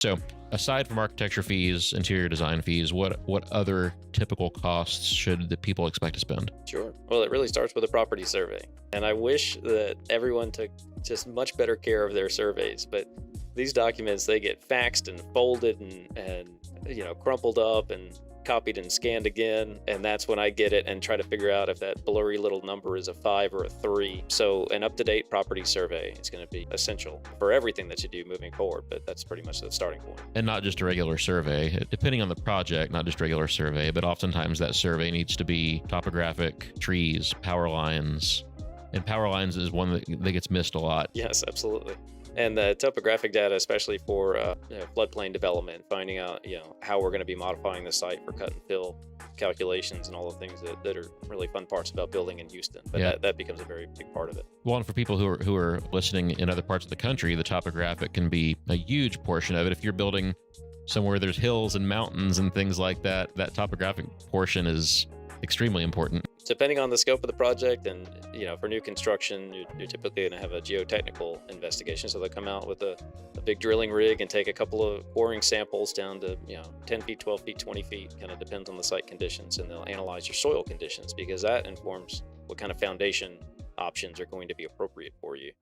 So, aside from architecture fees, interior design fees, what other typical costs should the people expect to spend? Sure. Well, it really starts with a property survey. And I wish that everyone took just much better care of their surveys. But these documents, they get faxed and folded and crumpled up and copied and scanned again. And that's when I get it and try to figure out if that blurry little number is a 5 or a 3. So an up-to-date property survey is going to be essential for everything that you do moving forward. But that's pretty much the starting point. And not just a regular survey, depending on the project, not just a regular survey, but oftentimes that survey needs to be topographic, trees, power lines. And power lines is one that gets missed a lot. Yes, absolutely. And the topographic data, especially for floodplain development, finding out how we're going to be modifying the site for cut and fill calculations and all the things that are really fun parts about building in Houston. But Yeah. that becomes a very big part of it. Well, and for people who are listening in other parts of the country, the topographic can be a huge portion of it. If you're building somewhere there's hills and mountains and things like that, that topographic portion is extremely important. Depending on the scope of the project, and for new construction, you're typically going to have a geotechnical investigation. So they'll come out with a big drilling rig and take a couple of boring samples down to 10 feet, 12 feet, 20 feet. Kind of depends on the site conditions, and they'll analyze your soil conditions because that informs what kind of foundation options are going to be appropriate for you.